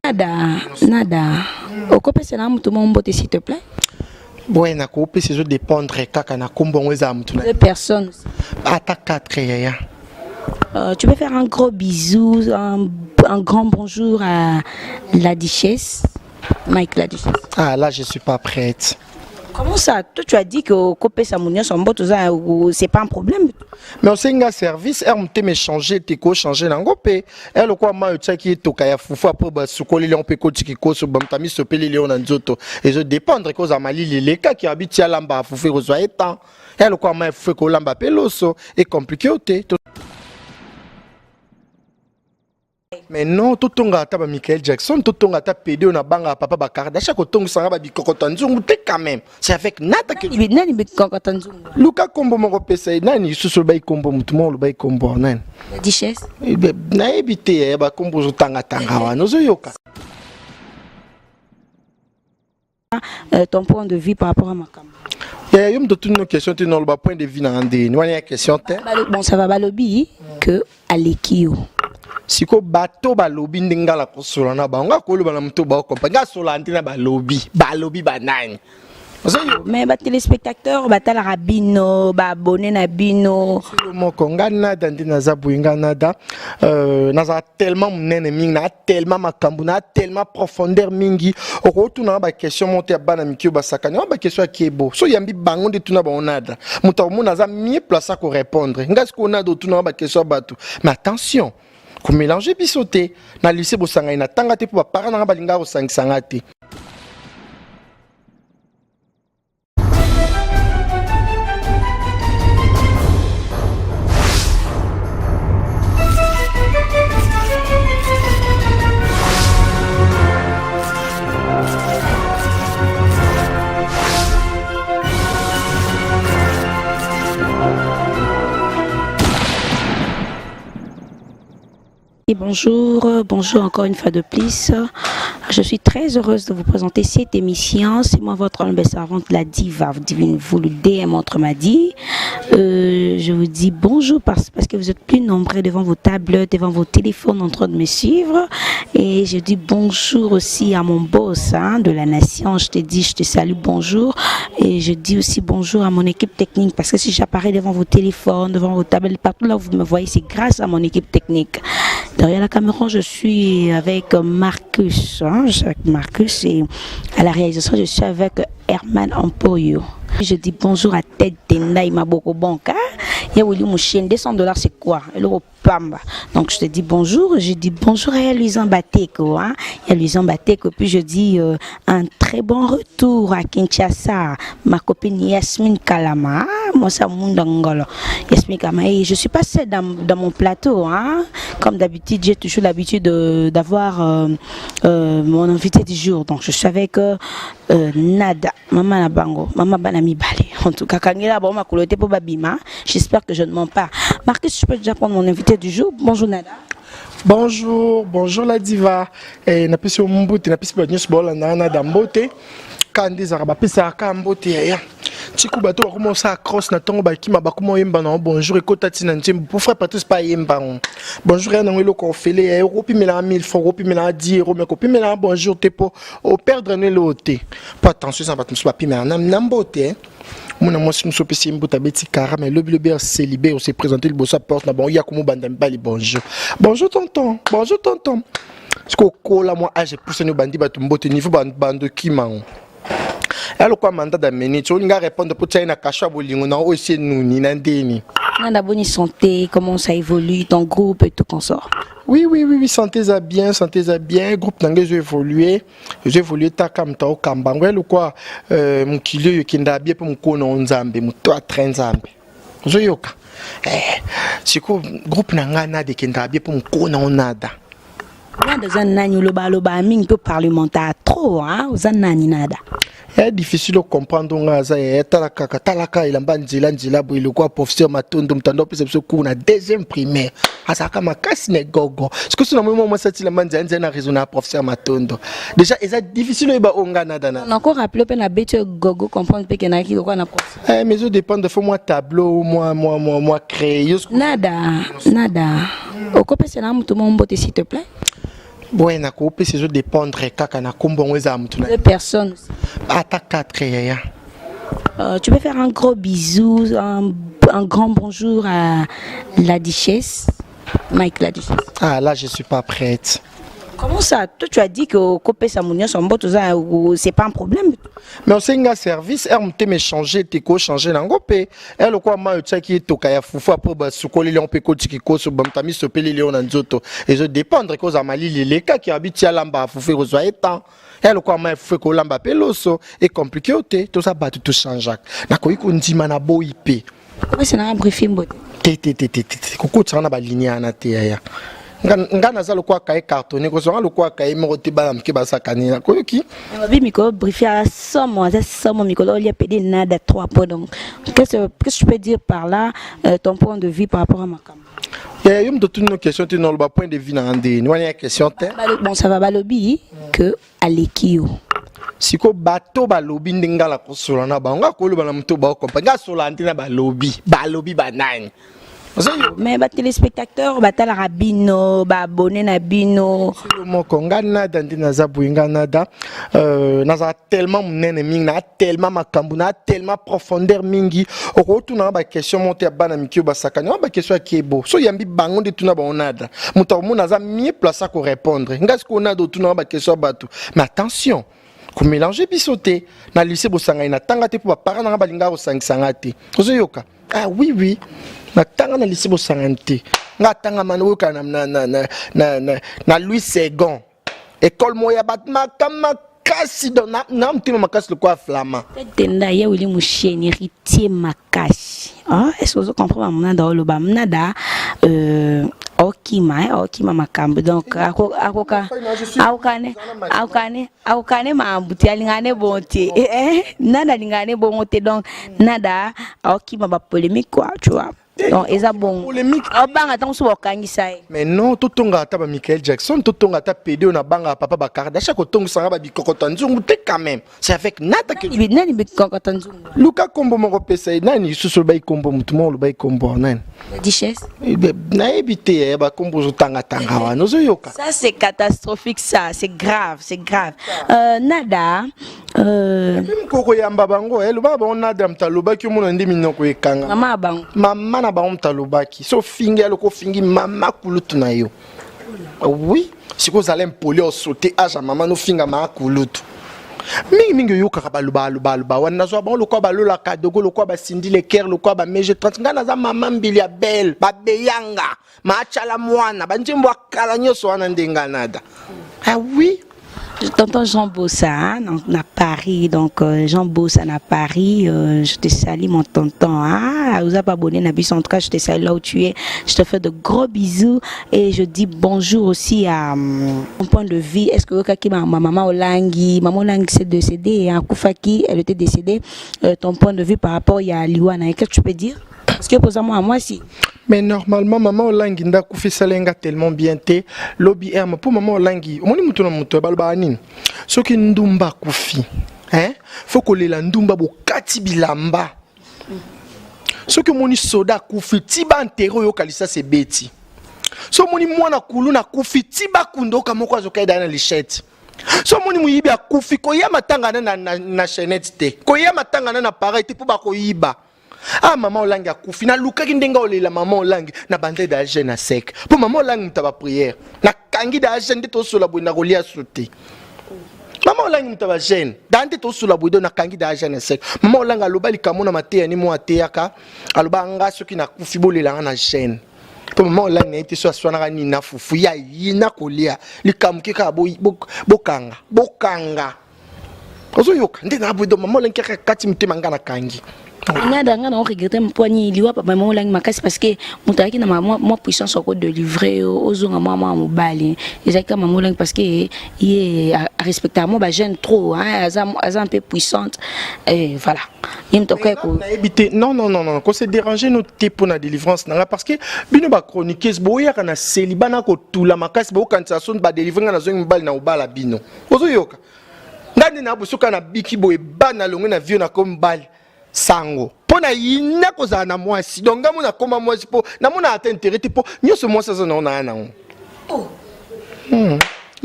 Nada, nada. Au copé, c'est là, tout le monde, s'il te plaît. Ouais, na copé, c'est juste dépendre kaka na kombon wezam tout. Deux personnes. Atta 4 ya. Tu peux faire un gros bisou, un grand bonjour à la duchesse, Mike la duchesse. Ah là, je suis pas prête. Comment ça? Toi, tu as dit que copé Samunia son bot, c'est pas un problème. Mais on sait un service, elle m'a me changer, t'es quoi changer dans copé. Elle quoi moi tu sais qui est tokaya fufu après bah sukoli on peut côté qui cause bam tami sopeli léon dans zoto et je dépendre cause à mali les cas qui habitent à lamba fufu reçoit étant. Elle quoi moi fufu ko lamba peloso et compliqué au thé. Mais non, tout ton gars taba Michael Jackson, tout ton gars taba PD on a banga papa Bakar. Chaque ton sanga ba bikokotanzungu te quand même. C'est avec nata que Nani bikokotanzungu. Luka kombo mo pesa nani susu bay kombo mutumo lo bay kombo nani. La duchesse. Na ebité ba kombo zo tanga tanga wa no zo yoka. Ton point de vue par rapport à ma caméra. Il y a une autre question, tu n'as pas point de vue dans des. Nous avons une question. Bon, ça va balobi que Alekio. Si ko bato balobi ndingala ko solana ba nga ko lo bana mto ba ko nga solante na balobi ba nani. Mais les téléspectateurs, la rabino, abonné na bino. Mon konga nada ndina za buinga nada. Naza tellement mnene mingi, na tellement makambu, na tellement profondeur mingi. Oko tuna ba question monter bana mikio ba sakani, ba question kiebo. So yambi bango de tuna ba onada. Muta mo naza mieux placé pour répondre. Ngas ko na do tuna ba question batu. Mais attention, ko mélanger bisoté. Na lycée bo sanga ina tanga te pour ba parents na ba linga o sanga te. Et bonjour encore une fois de plus. Je suis très heureuse de vous présenter cette émission. C'est moi votre humble servante, la diva, divine vous le DM entre m'a dit. Je vous dis bonjour parce que vous êtes plus nombreux devant vos tablettes, devant vos téléphones en train de me suivre. Et je dis bonjour aussi à mon boss de la nation. Je te salue, bonjour. Et je dis aussi bonjour à mon équipe technique parce que si j'apparais devant vos téléphones, devant vos tablettes, partout là où vous me voyez, c'est grâce à mon équipe technique. Derrière la caméra, je suis avec Marcus. Je suis avec Marcus et à la réalisation, je suis avec Herman Ampoyo. Je dis bonjour à Ted Tendai Maboko Banka. Il y a Willy Mouchen, $200 c'est quoi? L'euro Pamba. Donc je te dis bonjour. Je dis bonjour à Luisan Bateko. Il y a Luisan Bateko. Puis je dis un très bon retour à Kinshasa. Ma copine Yasmine Kalama. Moi, c'est Mundangolo. Yasmine Kalama. Et je suis pas seule dans mon plateau. Comme d'habitude, j'ai toujours l'habitude d'avoir mon invité du jour. Donc je suis avec Nada. Maman Nabango. Maman Banami Bale. En tout cas, j'espère que je ne mens pas. Marcus, je peux déjà prendre mon invité du jour. Bonjour Nada. Bonjour la diva. Na pesi mbuti na pesi ba news bola na dambote. Kandi za ba pesi aka mbote ya. Tiku bato ba commencer cross na tongo ba kima ba kuma yemba na bonjour ekota tina ntimbu pour frère Patrice pa yemba. Bonjour ya ngelo ko fele ya euro pi mela 1000 francs, euro pi mela 10 euros mais ko pi mela bonjour te po au perdre ne loté. Pas attention ça va pas pi mela na mbote. Mon amour, si nous sommes ici, mais le célibé, on s'est présenté le bossa porte, bon, il y a comme bonjour. Bonjour tonton, bonjour tonton. Ce qu'on là, moi, j'ai poussé nos bandits, batumbote, niveau bande qui m'a. Alors, quoi, mandat d'amener, tu vas répondre pour tirer na cacha bolingo, na aussi nous, ni nandeni. Nada bonne santé, comment ça évolue, ton groupe et tout consort. Oui, sentez-à bien, groupe nange j'ai évolué ta kam ta okambangwe le quoi mon kilo kinda bien pour mon kono nzambe mon toi train nzambe zo yoka siko groupe nanga na de kinda bien pour mon kono nada nada zanani loba mingi peu parlementaire trop aux anani nada. C'est difficile de comprendre ngaza talaka ilamba nzila bo ilikuwa professeur Matondo mtando pesa biso kuna deuxième primaire asaka makasi ne gogo ce que c'est normalement moi ça ilamba nzanza na raison na professeur Matondo déjà c'est difficile ba onga nada na encore rappeler pe na bête gogo comprendre pe que na ki quoi na professeur mais ça dépend de moi tableau moi créer nada au copé c'est là tout monde s'il te plaît. Ouais, na ko pe c'est dépendre kaka na kombongo za mutu na. 2 personnes. Ata 4 yaya. Tu peux faire un gros bisou, un grand bonjour à la duchesse, Mike la duchesse. Ah là je suis pas prête. Comment ça? Toi tu as dit que couper sa mounion son bot c'est pas un problème. Mais on sait un service, elle m'a me changer, t'es quoi changer n'angopé. Elle quoi moi tu sais qui est tokaya fufu après bah sukoli lion pe ko tikiko so bam tami so peli lion nzoto. Et je dépendre cause amali les cas qui habitent à lamba fufu rezoa étant. Elle quoi moi fufu ko lamba peloso et compliqué oté tout ça ba tout change. Na ko iko ndima na bo ip. Ouais c'est un briefing bot. Koko tsana ba ligne na te ya. Ngana za lokwa kae cartonné ko zonga lokwa kae mo te ba mke ba sakani ko ki Mabi miko briefer à somme miko il y a pédé nada 3 points donc qu'est-ce que tu peux dire par là ton point de vue par rapport à Makam. Il y a une question tu n'as pas point de vue na ndé ni wani question te bon ça va balobi que Alekio siko bato balobi ndingala ko sola na ba nga ko lo ba na mto ba ko pa nga sola ntina balobi banani. Mais les téléspectateurs la rabino abonné na bino mon konga nada ndina za buinga nada naza tellement munene mingi na tellement makambu na tellement profondeur mingi okotu na ba question monter bana mikio basakani ba question kebo so yambi bango de tuna ba onada muta mo naza mieux placé pour répondre ngas ko na do tuna ba question batu mais attention ko mélanger bisoté na lycée bosanga ina tanga te pour ba parents na balinga ko sangisa te ozoyoka ah oui na tanga na lycée bosangante nga tanga manu kana na Louis II école moya batma kama kasi dona na mtima makasi le quoi flamand tenda ya wili musheni héritier makashi ah est-ce que vous comprenez mnada lo ba mnada okima makambo donc aukane mambuti alingane bonté nada lingane bonté donc nada okima ba polémique quoi tu vois. Donc, ils ont bon. Polémique. Mais non, tout le monde a Michael Jackson, tout le monde a pédé, on a banga papa Bakar. D'ailleurs, quand on s'en va bikokotanzungu, quand même. C'est avec Nata que. Nani bikokotanzungu. Luka Kombo mon repère, nani sous le bail Kombo, tout le monde le bail Kombo, nan. Duchesse. Na évité, ba Kombo zotanga tanga, nous yoka. Ça c'est catastrophique, ça, c'est grave, c'est grave. Nada. Koko yamba bango, le baba on a d'amtaloba qui mon andi minoko ekanga. Maman bango. Maman na ba omtalobaki. So fingi aloko fingi mama kulutu na yo. Oui, si vous allez me au sauter à maman no finga ma kulutu. Mingi yo kaka baluba wana zo ba lo ko ba lola kadogo lo ko ba sindi le ker lo ko ba meje 30 ngana za mama mbili ya belle ba beyanga ma achala mwana ba njimbo akala nyoso wana ndenganada. Ah oui. Tonton Jean Bossa, donc à Paris, donc Jean Bossa à Paris, je te salue mon tonton, ah, vous avez abonné Nabis en tout cas, je te salue là où tu es, je te fais de gros bisous et je dis bonjour aussi à mon point de vue. Est-ce que ma maman Olangi s'est décédée, hein, Koufaki, elle était décédée, ton point de vue par rapport à Liwana, qu'est-ce que tu peux dire? Parce que pour moi si. Mais normalement maman Olangi nda kufi salenga tellement bien te lobby erma pour maman Olangi omoni mutu na mutu balba nini soki ndumba kufi hein faut que lela ndumba bo kati bilamba soki moni soda kufi tiba ntero yo kalisa se beti so moni mwana kulu na kufi tiba kundoka moko azokaida na lichette so moni muyibi akufi ko yama tangana na chaînette te ko yama tangana na pareil te pour ba ko yiba. Ah maman Olangi a koufi na luka kindenga olela maman Olangi na bande da jeune na sec pour maman Olangi mutaba prière na kangi da jeune de to sola bwina kolia sauter maman Olangi mutaba jeune dante to sola bwido na kangi da jeune na sec maman Olangi aloba likamona mateya ni mo ateyaka aloba nga soki na koufi bolela na jeune pour maman Olangi na ite so aswana ni na fufu ya yina kolia likamuke ka bokanga ozo yoka ndena bwido maman Olangi kati mutema ngana kangi. Nada nga na regretter mponi liwa papa maman Olangi makasi parce que mutaki na moi puissance encore de livrer ozonga maman mobali ezaka maman Olangi parce que il respecte moi ba jeune trop hein azam un peu puissante et voilà il toka ko non ko se déranger no tipo na délivrance na parce que bino ba chroniqueuse boya kana célibat na ko tula makasi bo kanisa son ba délivrer na zongi mobali na obala bino ozo yoka ngani na busuka na biki boye bana longo na vieux na kombali sango pona yina kozala na mwasi donc ngamu na koma mwasi po na mona ata intérêt po nyoso mwasi za na na oh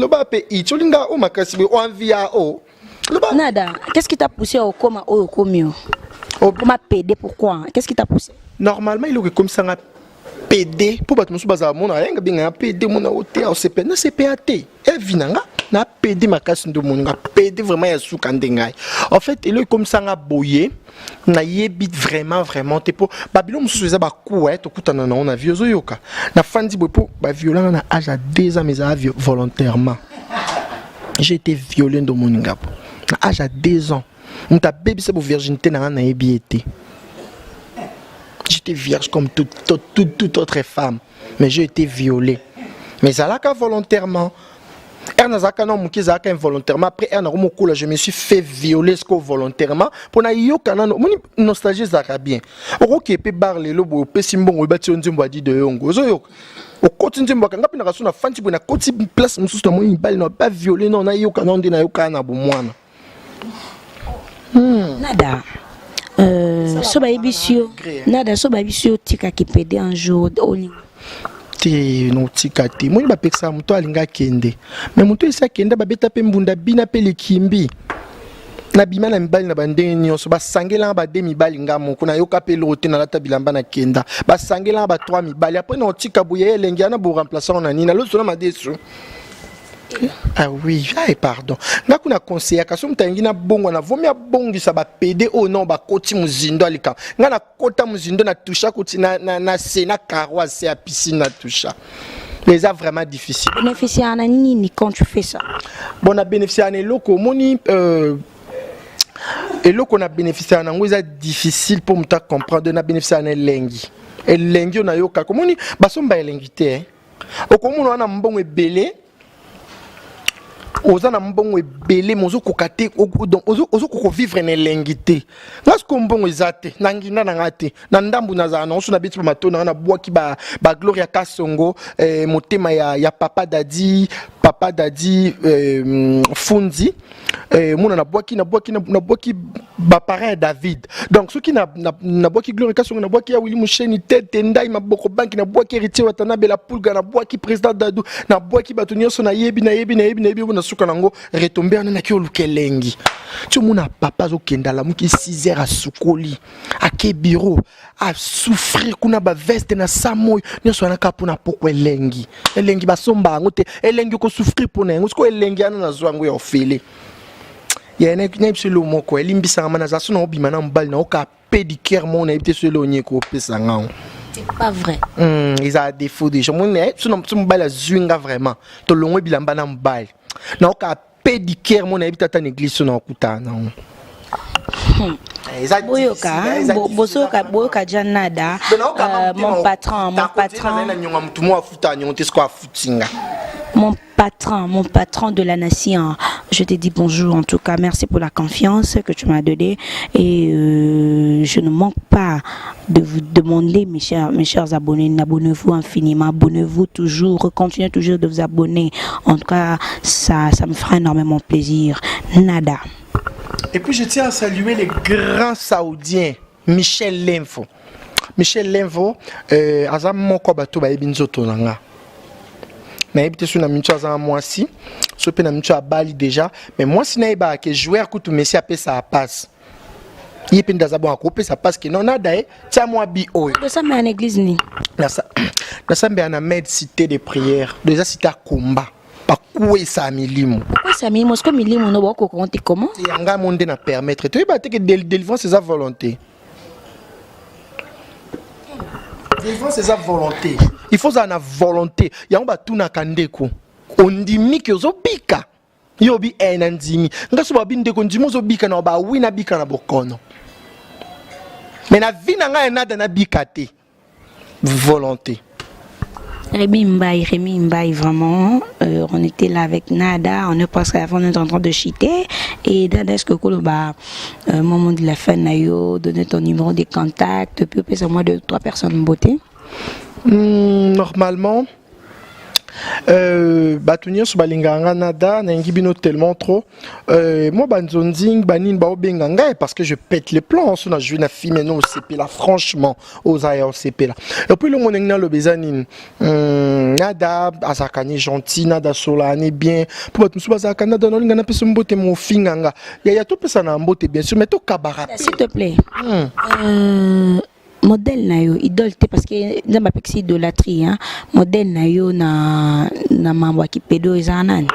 loba pe it olinga o makasi be o envia o loba Nada, qu'est-ce qui t'a poussé au coma au comio? Au coma PD, pourquoi? Qu'est-ce qui t'a poussé? Normalement il est comme ça nga PD pour battre musu baza mona yenga binga PD mona ote au CP na CPAT e vinanga na PD makasi ndo monga PD vraiment ya suka ndengai en fait il est comme ça nga boyer na yebit vraiment te po babilo musu za ba ku to kutana na on a viozo yoka na fandi bo po ba violent na âge à 2 ans mais à volontairement j'ai été violé dans mon ngapo à âge à 2 ans on t'a bébé c'est pour virginité na na ebiété. J'étais vierge comme toute autre femme, mais j'ai été violée. Mais ça l'a qu'à volontairement. Involontairement. Après, je me suis fait violer volontairement. Pour na nostalgie bien. Ok, pe barle lo bo pe simbongo bati onzimbo adi de yongo. Zo yok. Au côté nzimbo ka ngapi na raso na fanti bo na côté place mususu na mo bal na pas violé non na yoka na ndi na yoka na bo mwana. Nada. So baibisio nada so baibisio tika kipede un jour oli te no tika te moi ba peksa muto alinga kende mais muto isa kende ba beta pe mbunda bina pe likimbi na bima na mibali na bandenge nyonso ba sangela ba de mibali ngamo kuna yoka pe lote na lata bilamba na kenda ba sangela ba 3 mibali après no tika buye elengi ana bo remplaçant na nina lo so na madesu. Ah oui, ay pardon. Nga kuna conseiller ka so mtangi na bongo na vomi abongisa ba PD o non ba koti muzindo alika. Nga na kota muzindo na toucha koti na sena carwa c'est à piscine na toucha. Les a vraiment difficile. Bénéficier en nini quand tu fais ça? Bon na bénéficier en loko moni et loko na bénéficier en ngoza difficile pour muta comprendre na bénéficier en lengi. Et lengi na yoka komoni basomba elengi te. Okomono na mbongo ebele ozana mbongo ebele mozo kokate donc ozo ko vivre na lengité ngasko mbongo ezate na nginda na ngate na ndambu na za na oso na bitu matona na bwaki ba Gloria Kasongo motema ya papa dadi Fundi mona na bwaki ba parrain David donc ceux qui na bwaki Gloria Kasongo na bwaki ya Willy Musheni tete ndai maboko banki na bwaki héritier watana bela pulga na bwaki président Dadou na bwaki batunyo so na yebi na suka nango retomber na ki olukelengi tu mona papa zo kendala muki 6 heures à sukoli à ke bureau à souffrir kuna ba veste na samoy nyoso na kapu na pokwe elengi basomba ngote elengi ko souffrir pona ngo ko elengi ana na zwango ya ofele ya na pselo moko elimbisa ngama na zaso na obima na mbali na oka pédicure mon na ebite selo nyeko pesa ngao. C'est pas vrai. Ils ont des défauts déjà. Mon tu mbali zwinga vraiment. To longwe bilamba na mbali. Na oka pédicure mon habite à l'église na okuta na. Boyoka Janada, mon patron. Mon patron de la nation, je te dis bonjour en tout cas, merci pour la confiance que tu m'as donnée et je ne manque pas de vous demander mes chers abonnés, abonnez-vous infiniment, abonnez-vous toujours, continuez toujours de vous abonner, en tout cas ça me fera énormément plaisir. Nada. Et puis je tiens à saluer les grands Saoudiens, Michel Lenfo, azam moko bato ba ebinzoto nanga. Na ebite sur na mincho azam mwasi, so pe na mincho abali déjà, mais moi si na eba ke joueur kutu messi apé ça passe. Yepe ndazabo akope ça passe que non nada tia moi bi o. De ça mais en église ni. Na ça be na med cité de prière, déjà cité à combat. Pourquoi ça milimo? Pourquoi ça milimo? Est-ce que milimo no boko compter comment? Yanga monde na permettre. Tu vas que délivrance c'est sa volonté. Délivrance c'est sa volonté. Il faut ça na volonté. Yanga tout na kandeko. On dit mi que zobika. Yobi enandimi. Ngaso ba binde ko ndimo zobika na ba wina bika na bokono. Mais na vie na nga nada na bikate. Volonté. Rémi Mbaye, vraiment, on était là avec Nada, on est presque à la fin, on est en train de cheater. Et Nada, est-ce que moment de la fin, Nayo, donner ton numéro de contact, puis c'est moi 2-3 personnes beauté. Normalement, Batunir sur balinganga nada n'engibino tellement trop. Moi banzonzing banin ba obenganga parce que je pète les plans. On a joué na film mais non au CP là franchement aux aya au CP là. Et puis le monde ngna le bezanin nada azakani gentil nada solane bien. Pour batumusu bazakana dans linga na peso mbote mo finganga. Ya tout pesa na mbote bien sûr mais to kabara. S'il te plaît. Modèle na yo idole te parce que dans ma pexi idolâtrie hein modèle na yo na mambo ki pedo ezanani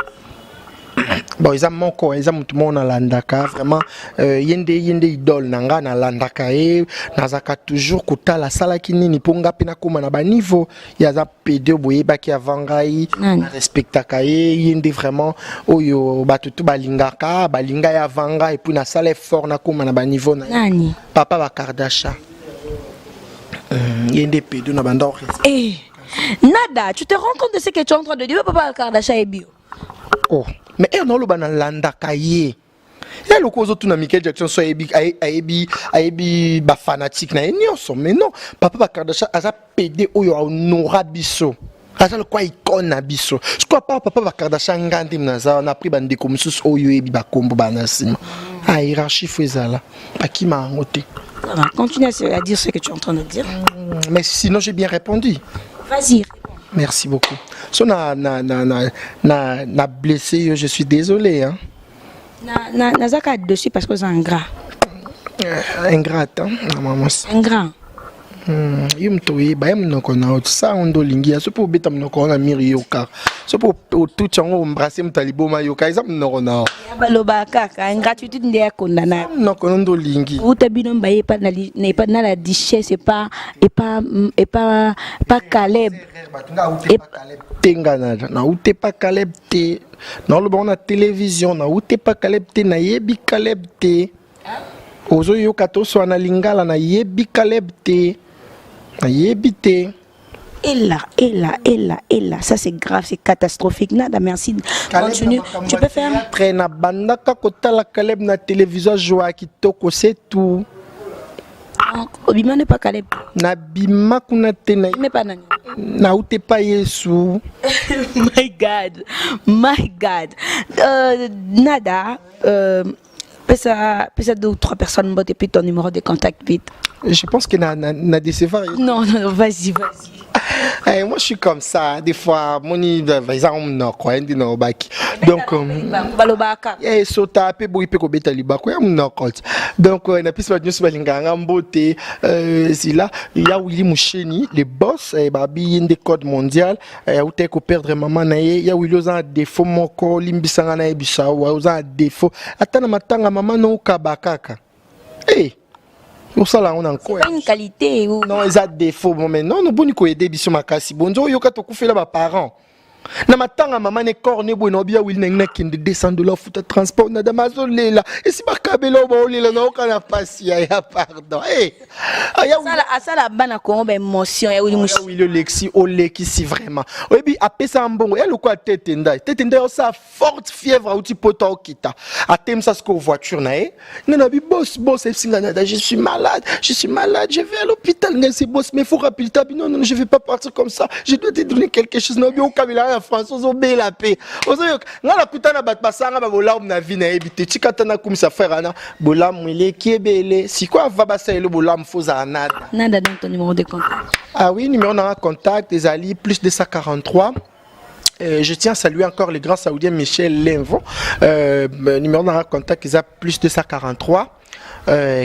bon ils ont mon corps ils ont tout le monde landaka vraiment yende idole nanga na landaka e nazaka toujours kotala sala kinini ponga pena koma na ba niveau ya za pedo boye ba ki avangai na respectaka e yende vraiment oyo batutu balingaka balinga ya vanga et puis na sala fort na koma na ba niveau na nani papa ba Kardashian yende pedo na banda nada tu te rends compte de ce que tu es en train de dire papa Kardashian est bio oh mais non le bana landaka ye ya le kozo tuna Michael Jackson so ayebi ba fanatique na nyonso mais non papa Kardashian aza pédé oyo honora biso aza le quoi icône na biso je crois pas papa Kardashian ngandi mnaza na pris bande comme sous oyo ebi ba kombo bana sima hiérarchie fezala bakima ngote. Continue à dire ce que tu es en train de dire. Mais sinon j'ai bien répondu. Vas-y. Merci beaucoup. So na blessé, je suis désolé hein. Nazaka dessus parce que c'est ingrat. Ingrat hein. Ingrat. Yumtoyi ba yamnoko na otsa ondo lingia so po beta mnoko na miri yoka. So po tout chango embrasser mtalibo ma yoka isa mnoko na. Baloba kaka ingratitude ndia kondana. Noko ondo lingi. Utabino mbaye pas na la duchesse et pas Caleb. Et tenga na ute pas Caleb te. Na lo bona télévision na ute pas Caleb te na yebi Caleb te. Ozo yoka to so na lingala na yebi Caleb te. Et là, ça c'est grave, c'est catastrophique. Nada, merci. Continue. Tu peux faire. Traîna bandaka kota la Caleb na télévision joa qui toko c'est tout. Obima n'est pas Caleb. Na bima kuna tena. Mais pas nani. Na ute pas Yesu. My God. Nada. Pesa 2 ou 3 personnes m'ont depuis ton numéro de contact vite. Je pense que na décevoir. Non, vas-y. Moi je suis comme ça, des fois moni exemple non quoi ndino baki. Donc balobaka. So taper boy pe ko beta libako ya mno kot. Donc na pisa news balinganga mbote sila ya Willy Musheni le boss babi inde code mondial ya ute ko perdre maman na ye ya Willy oza défaut moko limbisanga na ebisa wa oza défaut atana matanga maman no kabakaka. C'est pas une qualité ou non, ils ont des défauts mais non, nous bon ko aider biso makasi. Bonzo yo ka to kufela ba parents. Na matanga maman ne corne bo no bia wil nek kinde descendre de la foot transport na damazo lela. Et si ba kabelo ba lela na okana pasi ya pardon. Ça bana ko ba émotion ya Willy Mushi. Oui le lexi o leki si vraiment. Obi apesa mbongo ya lokwa tetenda. Tetenda yo sa forte fièvre au tipo to kita. Atem sa sko voiture na e. Na bi boss e singa na je suis malade, je vais à l'hôpital ngasi boss mais faut rappeler non je vais pas partir comme ça. Je dois te donner quelque chose na bi o kabila France aux obé la paix aux ngala kutana bat basanga ba bolam na vie na ebite tikatana comme ça frère ana bolam mwile kiebele si quoi va basa le bolam foza nada dans ton numéro de contact. Ah oui, numéro de contact des alliés plus de 143. Je tiens à saluer encore les grands saoudiens Michel Lenvo. Numéro de contact ils a plus de 143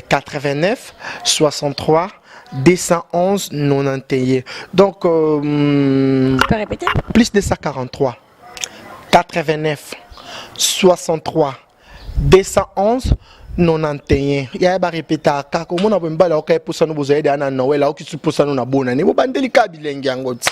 89 63 211 91. Donc, tu peux répéter? Plus de 143 89 63 211 91. Ya ba répéter ka ko mona bomba la ka pour ça nous besoin d'ana Noël là qui pour ça nous na bona ni bo bandeli ka bilengi angoti.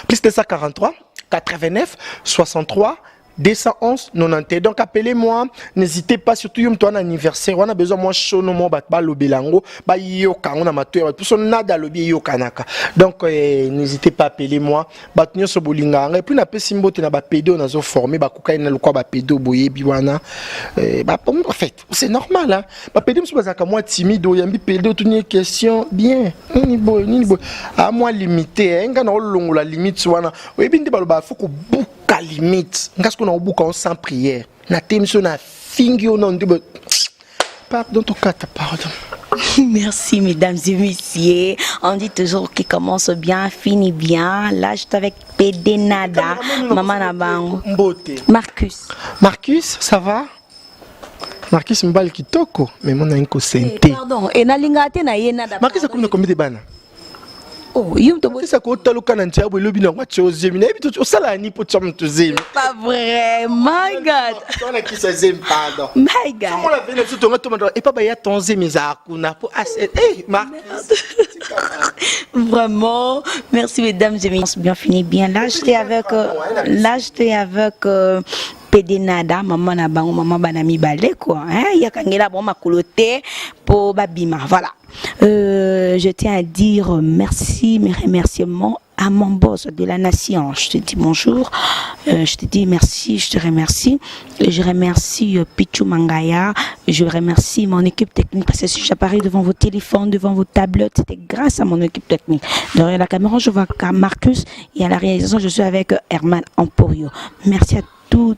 Plus de 143 89 63 211 90. Donc appelez-moi, n'hésitez pas, surtout yom toi un anniversaire, on a besoin moi chono mo bat ba lobelango, ba yoka on a matoya, tout son nada lobi yokanaka. Donc n'hésitez pas, appelez-moi, bat nyoso bolinga. Et puis na pe simbote na ba pédo na zo formé, ba kuka na lokwa ba pédo boye biwana. Bah en fait, c'est normal hein. Ba pédo mso bazaka moi timide, yambi pédo tout une question bien. Ni boy. À moi limité, nga na longo la limite wana. Oui bindi ba ba faut ko à limite, parce qu'on a beaucoup sans prière. Na témission na fingi au nom de pardon ton cas, pardon. Merci mesdames et messieurs. On dit toujours qu'il commence bien, finit bien. Là, je suis avec PD Nada, maman Nabango. Marcus, ça va? Marcus mbali kitoko, mais mon inko sente. Pardon, et na lingate na yena. Marcus a combien de bana? Oh, you to ça coûte le canon tia ou le bino quoi chose mais tout ça là ni pour chom to zim pas vrai my god on a qui ça zim pardon my god comment la veine tout ton et pas ba ya ton zim za kuna pour eh Marc vraiment merci mesdames et messieurs bien fini bien là j'étais avec PD Nada maman na bango maman banami balé quoi hein ya kangela bon makolote pour babima voilà. Je tiens à dire merci, mes remerciements à mon boss de la nation. Je te dis bonjour, je te dis merci, je te remercie. Je remercie Pichou Mangaya, je remercie mon équipe technique parce que si j'apparais devant vos téléphones, devant vos tablettes, c'était grâce à mon équipe technique. Derrière la caméra, je vois Marcus et à la réalisation, je suis avec Herman Emporio. Merci à toutes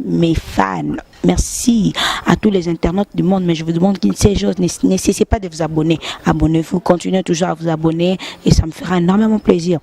mes fans. Merci à tous les internautes du monde, mais je vous demande qu'une seule chose, n'essayez pas de vous abonner. Abonnez-vous, continuez toujours à vous abonner et ça me fera énormément plaisir.